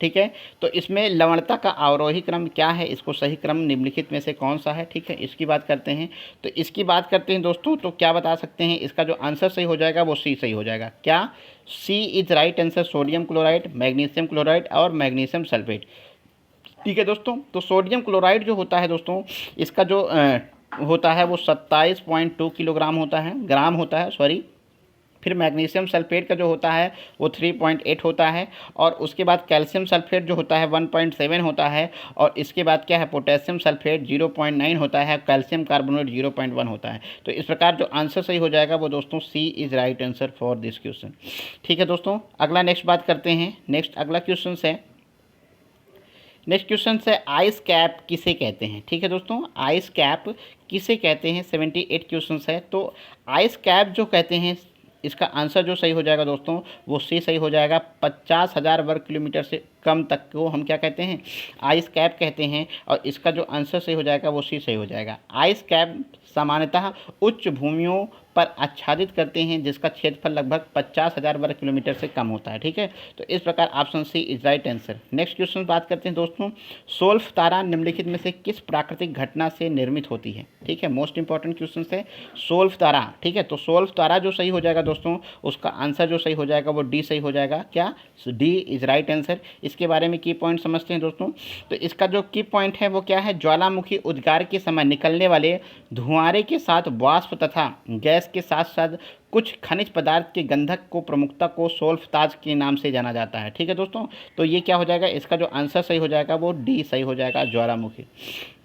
ठीक है। तो इसमें लवणता का अवरोही क्रम क्या है, इसको सही क्रम निम्नलिखित में से कौन सा है, ठीक है, इसकी बात करते हैं। तो इसकी बात करते हैं दोस्तों, तो क्या बता सकते हैं, इसका जो आंसर सही हो जाएगा वो सी सही हो जाएगा, क्या, C is right answer. Sodium chloride, magnesium chloride और मैग्नीशियम सल्फेट, ठीक है दोस्तों। तो सोडियम क्लोराइड जो होता है दोस्तों, इसका जो होता है वो 27.2 किलोग्राम होता है, ग्राम होता है, सॉरी। फिर मैग्नीशियम सल्फेट का जो होता है वो 3.8 होता है। और उसके बाद कैल्शियम सल्फेट जो होता है 1.7 होता है। और इसके बाद क्या है, पोटेशियम सल्फेट 0.9 होता है, कैल्शियम कार्बोनेट 0.1 होता है। तो इस प्रकार जो आंसर सही हो जाएगा वो दोस्तों C is right answer for this question, ठीक है दोस्तों। अगला नेक्स्ट बात करते हैं, नेक्स्ट अगला क्वेश्चन है, नेक्स्ट क्वेश्चन है, आइस कैप किसे कहते हैं, ठीक है दोस्तों, आइस कैप किसे कहते हैं। 78 क्वेश्चन है। तो आइस कैप जो कहते हैं, इसका आंसर जो सही हो जाएगा दोस्तों वो सी सही हो जाएगा। 50,000 वर्ग किलोमीटर से कम तक को हम क्या कहते हैं, आइस कैप कहते हैं। और इसका जो आंसर सही हो जाएगा वो सी सही हो जाएगा। आइस कैप सामान्यतः उच्च भूमियों पर आच्छादित करते हैं जिसका क्षेत्रफल लगभग 50,000 वर्ग किलोमीटर से कम होता है, ठीक है। तो इस प्रकार option C is right answer. Next question बात करते हैं दोस्तों, सोल्फ तारा निम्नलिखित में से किस प्राकृतिक घटना से निर्मित होती है, ठीक है। मोस्ट इंपॉर्टेंट क्वेश्चन है सोल्फ तारा, ठीक है। तो सोल्फ तारा जो सही हो जाएगा दोस्तों, उसका आंसर जो सही हो जाएगा वो डी सही हो जाएगा, क्या, डी इज राइट आंसर। इसके बारे में की पॉइंट समझते हैं दोस्तों। तो इसका जो की पॉइंट है वो क्या है, ज्वालामुखी उद्गार के समय निकलने वाले धुआंरे के साथ वाष्प तथा गैस के साथ साथ कुछ खनिज पदार्थ के गंधक को प्रमुखता को सोल्फताज के नाम से जाना जाता है। ठीक है दोस्तों, तो ये क्या हो जाएगा, इसका जो आंसर सही हो जाएगा वो डी सही हो जाएगा, ज्वालामुखी।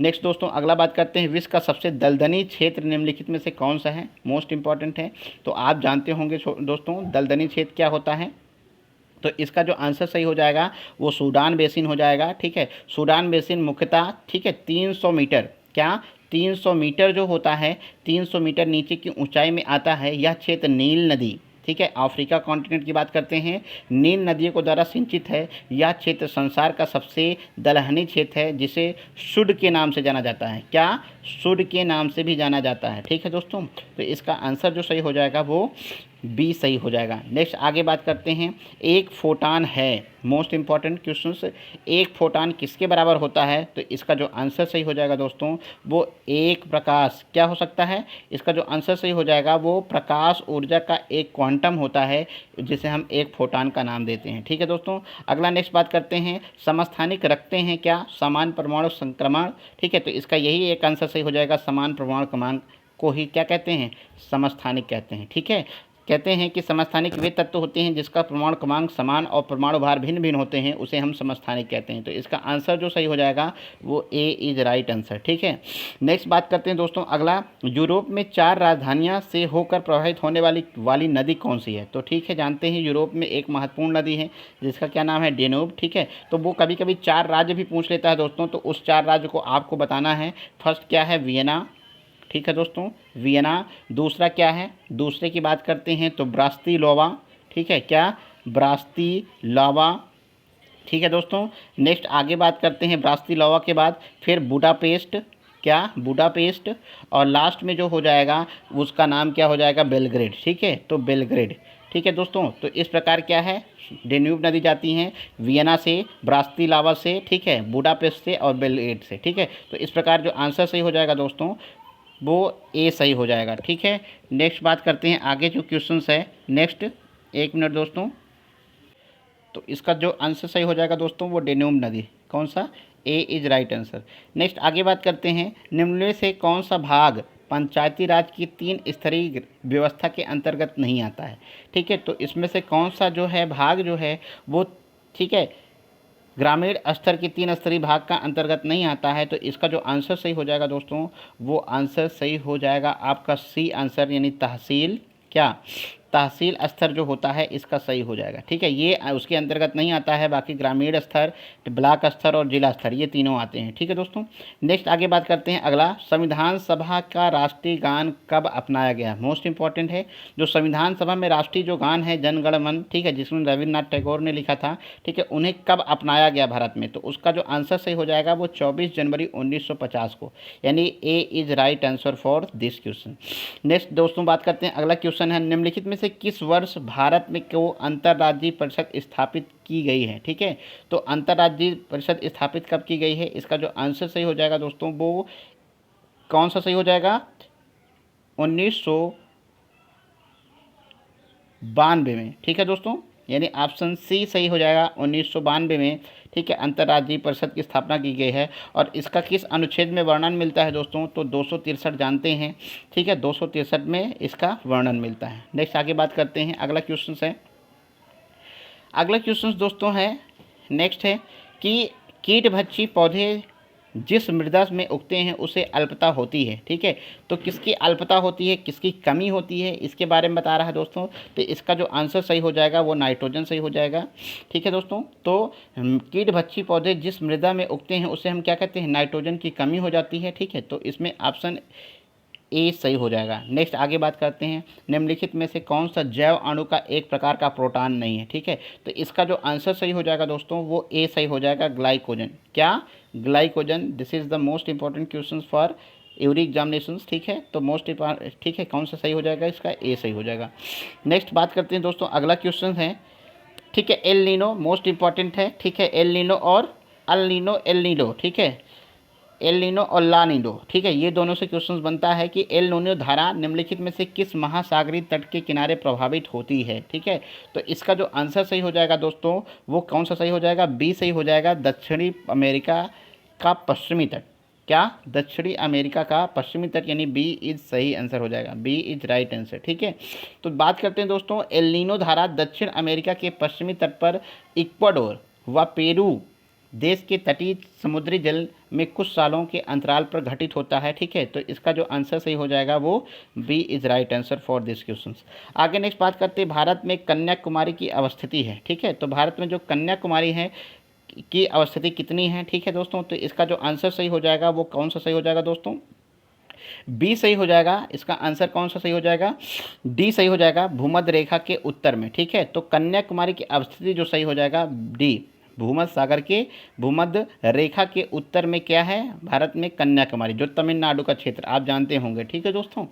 नेक्स्ट दोस्तों अगला बात करते हैं, विश्व का सबसे दलदली क्षेत्र निम्नलिखित में से कौन सा है, मोस्ट इंपॉर्टेंट है। तो आप जानते होंगे दोस्तों दलदली क्षेत्र क्या होता है। तो इसका जो आंसर सही हो जाएगा वो सूडान बेसिन हो जाएगा। ठीक है, सूडान बेसिन मुख्यतः, ठीक है, 300 मीटर, क्या 300 मीटर जो होता है, 300 मीटर नीचे की ऊंचाई में आता है। यह क्षेत्र नील नदी, ठीक है, अफ्रीका कॉन्टिनेंट की बात करते हैं, नील नदियों को द्वारा सिंचित है। यह क्षेत्र संसार का सबसे दलहनी क्षेत्र है, जिसे सुड के नाम से जाना जाता है। क्या, सुड के नाम से भी जाना जाता है। ठीक है दोस्तों, तो इसका आंसर जो सही हो जाएगा वो बी सही हो जाएगा। नेक्स्ट आगे बात करते हैं, एक फोटान है, मोस्ट इंपॉर्टेंट क्वेश्चन, एक फोटान किसके बराबर होता है। तो इसका जो आंसर सही हो जाएगा दोस्तों वो एक प्रकाश, क्या हो सकता है, इसका जो आंसर सही हो जाएगा वो प्रकाश ऊर्जा का एक क्वांटम होता है, जिसे हम एक फोटान का नाम देते हैं। ठीक है दोस्तों, अगला नेक्स्ट बात करते हैं, समस्थानिक रखते हैं क्या, समान परमाणु संक्रमण। ठीक है, तो इसका यही एक आंसर सही हो जाएगा, समान परमाणु क्रमांक को ही क्या कहते हैं, समस्थानिक कहते हैं। ठीक है, कहते हैं कि समस्थानिक वे तत्व होते हैं जिसका परमाणु क्रमांक समान और परमाणु भार भिन्न भिन्न होते हैं, उसे हम समस्थानिक कहते हैं। तो इसका आंसर जो सही हो जाएगा वो ए इज राइट आंसर। ठीक है, नेक्स्ट बात करते हैं दोस्तों अगला, यूरोप में 4 राजधानियां से होकर प्रवाहित होने वाली नदी कौन सी है। तो ठीक है, जानते हैं यूरोप में एक महत्वपूर्ण नदी है जिसका क्या नाम है, डेन्यूब। ठीक है, तो वो कभी कभी 4 राज्य भी पूछ लेता है दोस्तों, तो उस 4 राज्य को आपको बताना है। फर्स्ट क्या है, वियना। ठीक है दोस्तों, वियना। दूसरा क्या है, दूसरे की बात करते हैं तो ब्रास्तिलोवा। ठीक है, क्या, ब्रास्तिलोवा। ठीक है दोस्तों, नेक्स्ट आगे बात करते हैं ब्रास्तिलोवा के बाद फिर बुडापेस्ट, क्या, बुडापेस्ट। और लास्ट में जो हो जाएगा उसका नाम क्या हो जाएगा, बेलग्रेड। ठीक है, तो बेलग्रेड। ठीक है दोस्तों, तो इस प्रकार क्या है, डेन्यूब नदी जाती हैं वियना से, ब्रास्तिलावा से, ठीक है, बुडापेस्ट से और बेलग्रेड से। ठीक है, तो इस प्रकार जो आंसर सही हो जाएगा दोस्तों वो ए सही हो जाएगा। ठीक है, नेक्स्ट बात करते हैं आगे जो क्वेश्चंस है। नेक्स्ट एक मिनट दोस्तों, तो इसका जो आंसर सही हो जाएगा दोस्तों वो डेन्यूब नदी, कौन सा, ए इज राइट आंसर। नेक्स्ट आगे बात करते हैं, निम्न में से कौन सा भाग पंचायती राज की 3 स्तरीय व्यवस्था के अंतर्गत नहीं आता है। ठीक है, तो इसमें से कौन सा जो है भाग जो है वो, ठीक है, ग्रामीण स्तर की 3 स्तरीय भाग का अंतर्गत नहीं आता है। तो इसका जो आंसर सही हो जाएगा दोस्तों वो आंसर सही हो जाएगा आपका सी आंसर, यानी तहसील, क्या, तहसील स्तर जो होता है इसका सही हो जाएगा। ठीक है, ये उसके अंतर्गत नहीं आता है, बाकी ग्रामीण स्तर, ब्लॉक स्तर और जिला स्तर ये तीनों आते हैं। ठीक है दोस्तों, नेक्स्ट आगे बात करते हैं अगला, संविधान सभा का राष्ट्रीय गान कब अपनाया गया, मोस्ट इंपॉर्टेंट है। जो संविधान सभा में राष्ट्रीय जो गान है जन गण मन, ठीक है, जिसमें रविन्द्रनाथ टैगोर ने लिखा था, ठीक है, उन्हें कब अपनाया गया भारत में। तो उसका जो आंसर सही हो जाएगा वो 24 जनवरी 1950 को, यानी A is right answer for this question. Next दोस्तों बात करते हैं अगला क्वेश्चन है, निम्नलिखित में से किस वर्ष भारत में को अंतर्राज्यीय परिषद स्थापित की गई है। ठीक है, तो अंतर्राज्यीय परिषद स्थापित कब की गई है, इसका जो आंसर सही हो जाएगा दोस्तों वो कौन सा सही हो जाएगा, 1992 में। ठीक है दोस्तों, यानी ऑप्शन सी सही हो जाएगा, 1992 में, ठीक है, अंतर्राज्यीय परिषद की स्थापना की गई है। और इसका किस अनुच्छेद में वर्णन मिलता है दोस्तों, तो 263 जानते हैं। ठीक है, 263 में इसका वर्णन मिलता है। नेक्स्ट आगे बात करते हैं अगला क्वेश्चन है, अगला क्वेश्चन दोस्तों है, नेक्स्ट है कि कीटभक्षी पौधे जिस मृदा में उगते हैं उसे अल्पता होती है। ठीक है, तो किसकी अल्पता होती है, किसकी कमी होती है, इसके बारे में बता रहा है दोस्तों। तो इसका जो आंसर सही हो जाएगा वो नाइट्रोजन सही हो जाएगा। ठीक है दोस्तों, तो कीटभक्षी पौधे जिस मृदा में उगते हैं उसे हम क्या कहते हैं, नाइट्रोजन की कमी हो जाती है। ठीक है, तो इसमें ऑप्शन ए सही हो जाएगा। नेक्स्ट आगे बात करते हैं, निम्नलिखित में से कौन सा जैव अणु का एक प्रकार का प्रोटॉन नहीं है। ठीक है, तो इसका जो आंसर सही हो जाएगा दोस्तों वो ए सही हो जाएगा, ग्लाइकोजन। क्या, glycogen. This is the most important question for every examinations. ठीक है, तो मोस्ट, ठीक है, कौन सा सही हो जाएगा, इसका ए सही हो जाएगा। नेक्स्ट बात करते हैं दोस्तों अगला क्वेश्चन है, ठीक है, एल नीनो मोस्ट इंपॉर्टेंट है। ठीक है, एल नीनो और अल नीनो, एल नीनो, ठीक है, एल नीनो और ला नीनो, ठीक है, ये दोनों से क्वेश्चन बनता है कि एल नीनो धारा निम्नलिखित में से किस महासागरीय तट के किनारे प्रभावित होती है, ठीक है। तो इसका जो आंसर सही हो जाएगा दोस्तों वो कौन सा सही हो जाएगा, बी सही हो जाएगा, दक्षिणी अमेरिका का पश्चिमी तट। क्या, दक्षिणी अमेरिका का पश्चिमी तट, यानी बी इज सही आंसर हो जाएगा, बी इज राइट आंसर, ठीक है। तो बात करते हैं दोस्तों, एल नीनो धारा दक्षिण अमेरिका के पश्चिमी तट पर इक्वाडोर व पेरू देश के तटीय समुद्री जल में कुछ सालों के अंतराल पर घटित होता है, ठीक है। तो इसका जो आंसर सही हो जाएगा वो B is right answer for this question. आगे नेक्स्ट बात करते हैं, भारत में कन्याकुमारी की अवस्थिति है, ठीक है। तो भारत में जो कन्याकुमारी है की अवस्थिति कितनी है, ठीक है दोस्तों। तो इसका जो आंसर सही हो जाएगा वो कौन सा सही हो जाएगा दोस्तों, बी सही हो जाएगा। इसका आंसर कौन सा सही हो जाएगा, डी सही हो जाएगा, भूमध्य रेखा के उत्तर में, ठीक है। तो कन्याकुमारी की अवस्थिति जो सही हो जाएगा डी, भूमध्य सागर के भूमध्य रेखा के उत्तर में क्या है, भारत में कन्याकुमारी, जो तमिलनाडु का क्षेत्र आप जानते होंगे, ठीक है दोस्तों,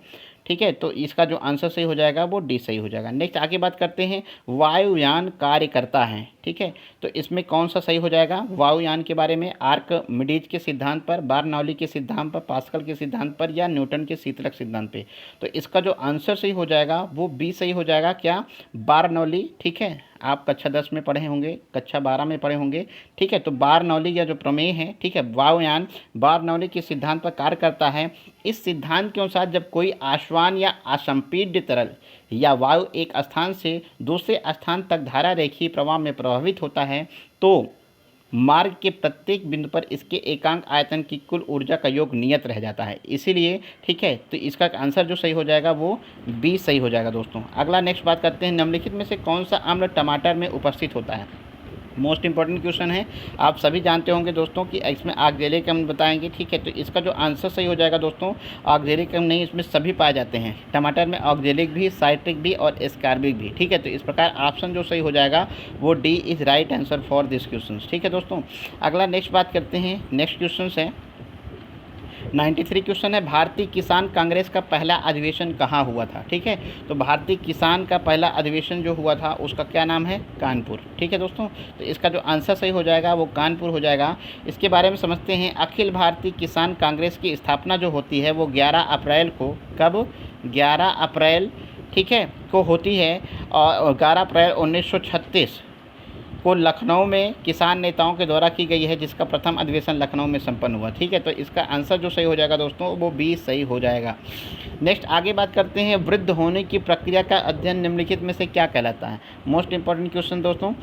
ठीक है। तो इसका जो आंसर सही हो जाएगा वो डी सही हो जाएगा। नेक्स्ट आगे बात करते हैं, वायुयान कार्य करता है, ठीक है। तो इसमें कौन सा सही हो जाएगा, वायुयान के बारे में आर्किमिडीज के सिद्धांत पर, बार्नौली के सिद्धांत पर, पास्कल के सिद्धांत पर, या न्यूटन के शीतलक सिद्धांत पे। तो इसका जो आंसर सही हो जाएगा वो बी सही हो जाएगा, क्या, बार्नौली, ठीक है। आप कक्षा 10 में पढ़े होंगे, कक्षा 12 में पढ़े होंगे, ठीक है। तो बार्नौली या जो प्रमेय है, ठीक है, वायुयान बार्नौली के सिद्धांत पर कार्य करता है। इस सिद्धांत के अनुसार जब कोई आश्वान या असंपीड्य तरल या वायु एक स्थान से दूसरे स्थान तक धारा रेखीय प्रवाह में प्रभावित होता है तो मार्ग के प्रत्येक बिंदु पर इसके एकांक आयतन की कुल ऊर्जा का योग नियत रह जाता है, इसीलिए, ठीक है। तो इसका आंसर जो सही हो जाएगा वो बी सही हो जाएगा दोस्तों। अगला नेक्स्ट बात करते हैं, निम्नलिखित में से कौन सा अम्ल टमाटर में उपस्थित होता है। मोस्ट इंपॉर्टेंट क्वेश्चन है, आप सभी जानते होंगे दोस्तों कि इसमें ऑक्जेलिक अम्ल बताएंगे, ठीक है। तो इसका जो आंसर सही हो जाएगा दोस्तों, ऑक्जेलिक अम्ल नहीं, इसमें सभी पाए जाते हैं टमाटर में, ऑक्जेलिक भी, साइट्रिक भी और एस्कॉर्बिक भी, ठीक है। तो इस प्रकार ऑप्शन जो सही हो जाएगा वो D is right answer for this question, ठीक है दोस्तों। अगला नेक्स्ट बात करते हैं, नेक्स्ट क्वेश्चन है 93 क्वेश्चन है, भारतीय किसान कांग्रेस का पहला अधिवेशन कहाँ हुआ था, ठीक है। तो भारतीय किसान का पहला अधिवेशन जो हुआ था उसका क्या नाम है, कानपुर, ठीक है दोस्तों। तो इसका जो आंसर सही हो जाएगा वो कानपुर हो जाएगा। इसके बारे में समझते हैं, अखिल भारतीय किसान कांग्रेस की स्थापना जो होती है वो 11 अप्रैल को, कब, 11 अप्रैल, ठीक है, को होती है, और 11 अप्रैल 1936 को लखनऊ में किसान नेताओं के द्वारा की गई है, जिसका प्रथम अधिवेशन लखनऊ में संपन्न हुआ, ठीक है। तो इसका आंसर जो सही हो जाएगा दोस्तों वो बी सही हो जाएगा। नेक्स्ट आगे बात करते हैं, वृद्ध होने की प्रक्रिया का अध्ययन निम्नलिखित में से क्या कहलाता है। मोस्ट इंपॉर्टेंट क्वेश्चन दोस्तों,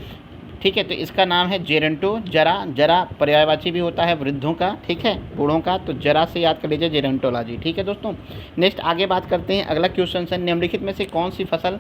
ठीक है। तो इसका नाम है जेरेंटो, जरा, जरा पर्यायवाची भी होता है वृद्धों का, ठीक है, बूढ़ों का, तो जरा से याद कर लीजिए जेरेंटोलॉजी, ठीक है दोस्तों। नेक्स्ट आगे बात करते हैं, अगला क्वेश्चन है, निम्नलिखित में से कौन सी फसल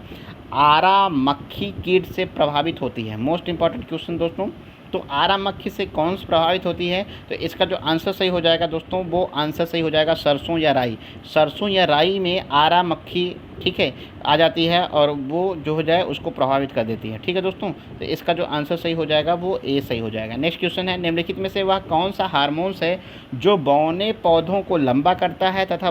आरा मक्खी कीट से प्रभावित होती है। मोस्ट इंपॉर्टेंट क्वेश्चन दोस्तों, तो आरा मक्खी से कौन सी प्रभावित होती है। तो इसका जो आंसर सही हो जाएगा दोस्तों वो आंसर सही हो जाएगा सरसों या राई। सरसों या राई में आरा मक्खी, ठीक है, आ जाती है और वो जो हो जाए उसको प्रभावित कर देती है, ठीक है दोस्तों। तो इसका जो आंसर सही हो जाएगा वो ए सही हो जाएगा। नेक्स्ट क्वेश्चन है, निम्नलिखित में से वह कौन सा हार्मोन्स है जो बौने पौधों को लंबा करता है तथा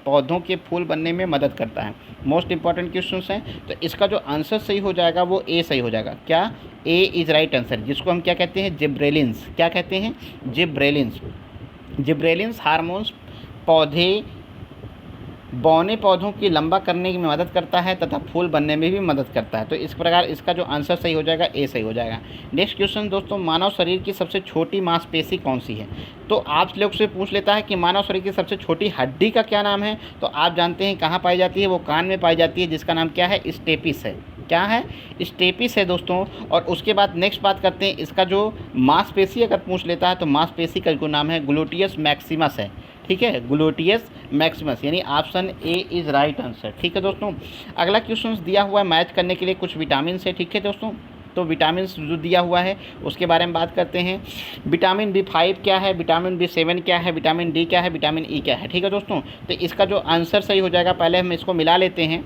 पौधों के फूल बनने में मदद करता है। मोस्ट इंपॉर्टेंट क्वेश्चन है, तो इसका जो आंसर सही हो जाएगा वो ए सही हो जाएगा। क्या, ए इज़ राइट आंसर, जिसको हम क्या कहते हैं, जिब्रेलिन्स, क्या कहते हैं, जिब्रेलिन्स। जिब्रेलिन्स हार्मोन्स पौधे बौने पौधों की लंबा करने में मदद करता है तथा फूल बनने में भी मदद करता है। तो इस प्रकार इसका जो आंसर सही हो जाएगा ए सही हो जाएगा। नेक्स्ट क्वेश्चन दोस्तों, मानव शरीर की सबसे छोटी मांसपेशी कौन सी है। तो आप लोग से पूछ लेता है कि मानव शरीर की सबसे छोटी हड्डी का क्या नाम है। तो आप जानते हैं कहाँ पाई जाती है, वो कान में पाई जाती है, जिसका नाम क्या है, स्टेपिस है। क्या है, स्टेपिस है दोस्तों। और उसके बाद नेक्स्ट बात करते हैं, इसका जो मांसपेशी अगर पूछ लेता है तो मांसपेशी का जो नाम है ग्लूटियस मैक्सिमस है, ठीक है, ग्लूटियस मैक्सिमस, यानी option A is right answer, ठीक है दोस्तों। अगला क्वेश्चन दिया हुआ है मैच करने के लिए कुछ विटामिन से, ठीक है दोस्तों। तो विटामिन जो दिया हुआ है उसके बारे में बात करते हैं। विटामिन B5 क्या है, विटामिन B7 क्या है, विटामिन डी क्या है, विटामिन ई क्या है, ठीक है दोस्तों। तो इसका जो आंसर सही हो जाएगा, पहले हम इसको मिला लेते हैं,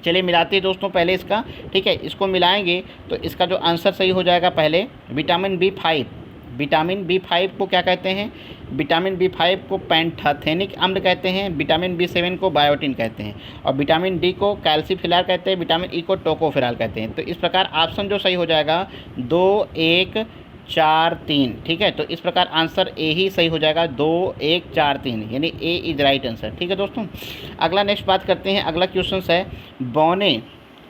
चलिए मिलाते हैं दोस्तों पहले इसका, ठीक है। इसको मिलाएंगे तो इसका जो आंसर सही हो जाएगा, पहले विटामिन B5, विटामिन B5 को क्या कहते हैं, विटामिन B5 को पैंथेनिक अम्ल कहते हैं, विटामिन B7 को बायोटिन कहते हैं, और विटामिन डी को कैल्सीफिलार कहते हैं, विटामिन ई को टोकोफिराल कहते हैं। तो इस प्रकार ऑप्शन जो सही हो जाएगा 2, 1, 4 3, ठीक है। तो इस प्रकार आंसर ए ही सही हो जाएगा, 2 1 4 3, यानी ए इज राइट आंसर, ठीक है दोस्तों। अगला नेक्स्ट बात करते हैं, अगला क्वेश्चन है बौने,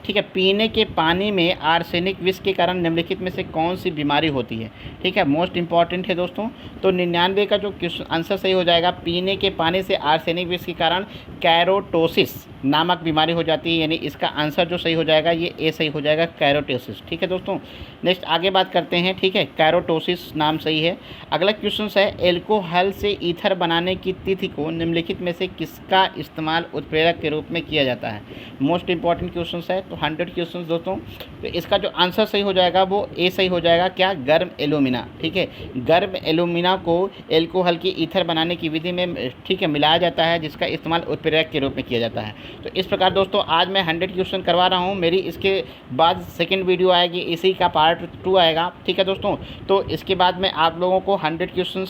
ठीक है, पीने के पानी में आर्सेनिक विष के कारण निम्नलिखित में से कौन सी बीमारी होती है, ठीक है, मोस्ट इंपॉर्टेंट है दोस्तों। तो 99 का जो क्वेश्चन आंसर सही हो जाएगा, पीने के पानी से आर्सेनिक विष के कारण कैरोटोसिस नामक बीमारी हो जाती है, यानी इसका आंसर जो सही हो जाएगा ये ए सही हो जाएगा, कैरोटोसिस, ठीक है दोस्तों। नेक्स्ट आगे बात करते हैं, ठीक है, कैरोटोसिस नाम सही है। अगला क्वेश्चन है एल्कोहल से ईथर बनाने की तिथि को निम्नलिखित में से किसका इस्तेमाल उत्प्रेरक के रूप में किया जाता है, मोस्ट इंपॉर्टेंट क्वेश्चन है। तो 100 क्वेश्चन दोस्तों, तो इसका जो आंसर सही हो जाएगा वो ए सही हो जाएगा, क्या, गर्म एल्यूमिना, ठीक है। गर्म एल्यूमिना को एल्कोहल की ईथर बनाने की विधि में, ठीक है, मिलाया जाता है, जिसका इस्तेमाल उत्प्रेरक के रूप में किया जाता है। तो इस प्रकार दोस्तों आज मैं 100 क्वेश्चन करवा रहा हूँ, मेरी इसके बाद सेकंड वीडियो आएगी, इसी का पार्ट 2 आएगा, ठीक है दोस्तों। तो इसके बाद मैं आप लोगों को 100 क्वेश्चन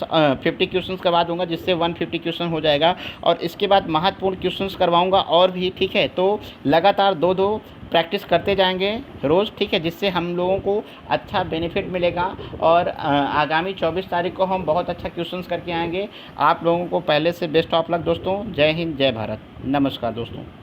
50 क्वेश्चन करवा दूंगा, जिससे 150 क्वेश्चन हो जाएगा, और इसके बाद महत्वपूर्ण क्वेश्चन करवाऊंगा और भी, ठीक है। तो लगातार 2-2 प्रैक्टिस करते जाएंगे रोज़, ठीक है, जिससे हम लोगों को अच्छा बेनिफिट मिलेगा, और आगामी 24 तारीख को हम बहुत अच्छा क्वेश्चंस करके आएंगे। आप लोगों को पहले से बेस्ट ऑफ लक दोस्तों। जय हिंद, जय भारत, नमस्कार दोस्तों।